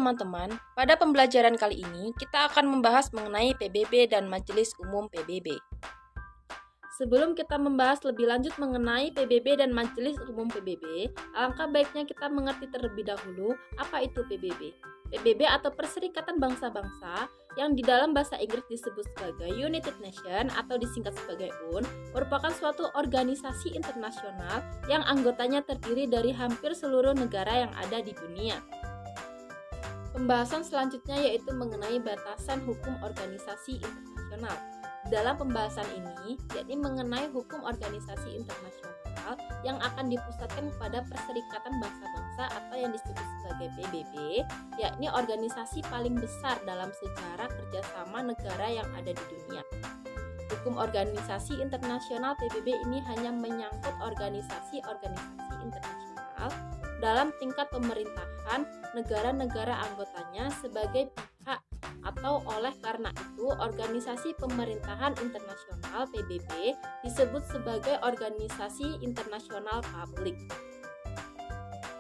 teman-teman, pada pembelajaran kali ini kita akan membahas mengenai PBB dan Majelis Umum PBB. Sebelum kita membahas lebih lanjut mengenai PBB dan Majelis Umum PBB, alangkah baiknya kita mengerti terlebih dahulu apa itu PBB. PBB atau Perserikatan Bangsa-Bangsa yang di dalam bahasa Inggris disebut sebagai United Nations atau disingkat sebagai UN, merupakan suatu organisasi internasional yang anggotanya terdiri dari hampir seluruh negara yang ada di dunia. Pembahasan selanjutnya yaitu mengenai batasan hukum organisasi internasional. Dalam pembahasan ini, yakni mengenai hukum organisasi internasional yang akan dipusatkan kepada Perserikatan Bangsa-Bangsa atau yang disebut sebagai PBB, yakni organisasi paling besar dalam sejarah kerjasama negara yang ada di dunia. Hukum organisasi internasional PBB ini hanya menyangkut organisasi-organisasi internasional dalam tingkat pemerintahan negara-negara anggotanya sebagai pihak atau oleh karena itu organisasi pemerintahan internasional PBB disebut sebagai organisasi internasional publik.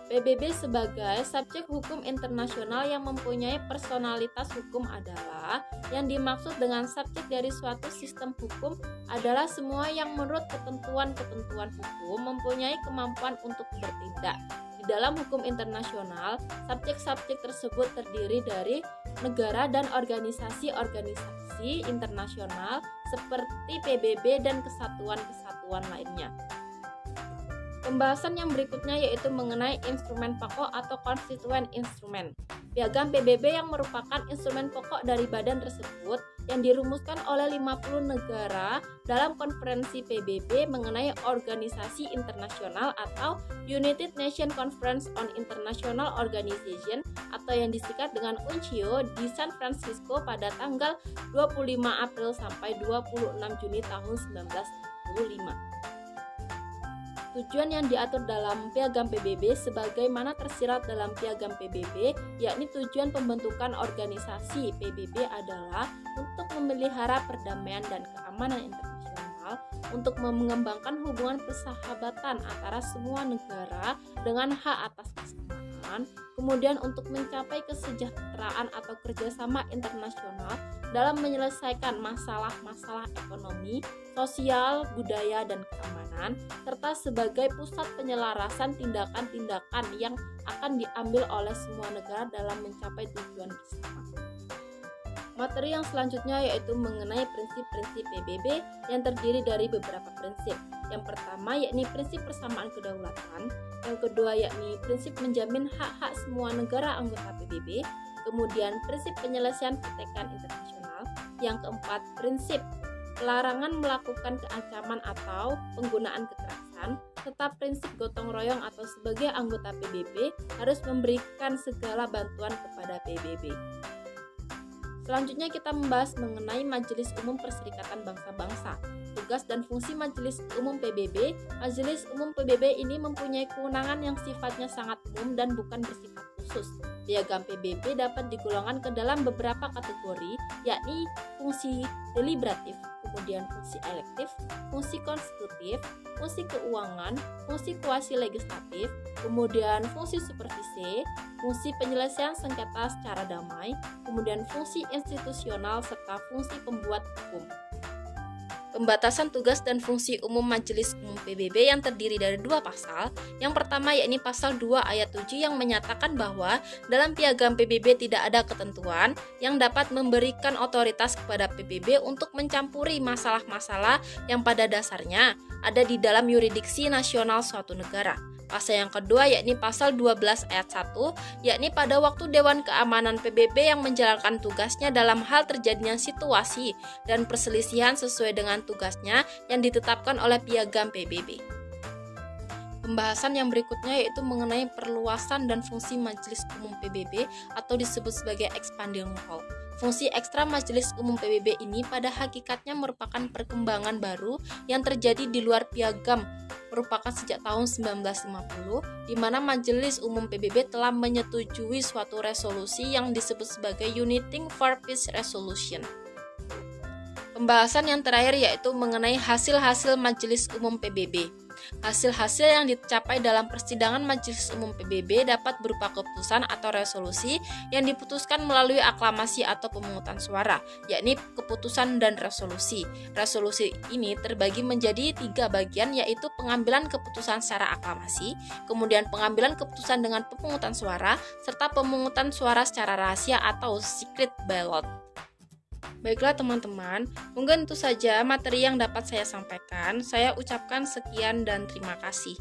PBB sebagai subjek hukum internasional yang mempunyai personalitas hukum adalah yang dimaksud dengan subjek dari suatu sistem hukum adalah semua yang menurut ketentuan-ketentuan hukum mempunyai kemampuan untuk bertindak. Di dalam hukum internasional, subjek-subjek tersebut terdiri dari negara dan organisasi-organisasi internasional seperti PBB dan kesatuan-kesatuan lainnya. Pembahasan yang berikutnya yaitu mengenai instrumen pokok atau konstituen instrumen. Piagam PBB yang merupakan instrumen pokok dari badan tersebut yang dirumuskan oleh 50 negara dalam konferensi PBB mengenai organisasi internasional atau United Nations Conference on International Organization atau yang disingkat dengan UNCIO di San Francisco pada tanggal 25 April sampai 26 Juni tahun 1945. Tujuan yang diatur dalam Piagam PBB sebagaimana tersirat dalam Piagam PBB, yakni tujuan pembentukan organisasi PBB adalah untuk memelihara perdamaian dan keamanan internasional, untuk mengembangkan hubungan persahabatan antara semua negara dengan hak atas kesamaan, kemudian untuk mencapai kesejahteraan atau kerjasama internasional dalam menyelesaikan masalah-masalah ekonomi, sosial, budaya, dan keamanan, serta sebagai pusat penyelarasan tindakan-tindakan yang akan diambil oleh semua negara dalam mencapai tujuan bersama. Materi yang selanjutnya yaitu mengenai prinsip-prinsip PBB yang terdiri dari beberapa prinsip. Yang pertama yakni prinsip persamaan kedaulatan, yang kedua yakni prinsip menjamin hak-hak semua negara anggota PBB, kemudian prinsip penyelesaian pertikaian internasional, yang keempat prinsip pelarangan melakukan keancaman atau penggunaan kekerasan, serta prinsip gotong royong atau sebagai anggota PBB harus memberikan segala bantuan kepada PBB. Selanjutnya kita membahas mengenai Majelis Umum Perserikatan Bangsa-Bangsa. Tugas dan fungsi Majelis Umum PBB. Majelis Umum PBB ini mempunyai kewenangan yang sifatnya sangat umum dan bukan bersifat khusus. Piagam PBB dapat digolongkan ke dalam beberapa kategori, yakni fungsi deliberatif, kemudian fungsi elektif, fungsi konstitutif, fungsi keuangan, fungsi kuasi legislatif, kemudian fungsi supervisi, fungsi penyelesaian sengketa secara damai, kemudian fungsi institusional, serta fungsi pembuat hukum. Pembatasan tugas dan fungsi umum Majelis Umum PBB yang terdiri dari dua pasal. Yang pertama yakni pasal 2 ayat 7 yang menyatakan bahwa dalam Piagam PBB tidak ada ketentuan yang dapat memberikan otoritas kepada PBB untuk mencampuri masalah-masalah yang pada dasarnya ada di dalam yurisdiksi nasional suatu negara. Pasal yang kedua yakni pasal 12 ayat 1 yakni pada waktu Dewan Keamanan PBB yang menjalankan tugasnya dalam hal terjadinya situasi dan perselisihan sesuai dengan tugasnya yang ditetapkan oleh Piagam PBB. Pembahasan yang berikutnya yaitu mengenai perluasan dan fungsi Majelis Umum PBB atau disebut sebagai expanding role. Fungsi ekstra Majelis Umum PBB ini pada hakikatnya merupakan perkembangan baru yang terjadi di luar Piagam merupakan sejak tahun 1950 di mana Majelis Umum PBB telah menyetujui suatu resolusi yang disebut sebagai Uniting for Peace Resolution. Pembahasan yang terakhir yaitu mengenai hasil-hasil Majelis Umum PBB. Hasil-hasil yang dicapai dalam persidangan Majelis Umum PBB dapat berupa keputusan atau resolusi yang diputuskan melalui aklamasi atau pemungutan suara, yakni keputusan dan resolusi. Resolusi ini terbagi menjadi 3 bagian, yaitu pengambilan keputusan secara aklamasi, kemudian pengambilan keputusan dengan pemungutan suara, serta pemungutan suara secara rahasia atau secret ballot. Baiklah teman-teman, mungkin itu saja materi yang dapat saya sampaikan. Saya ucapkan sekian dan terima kasih.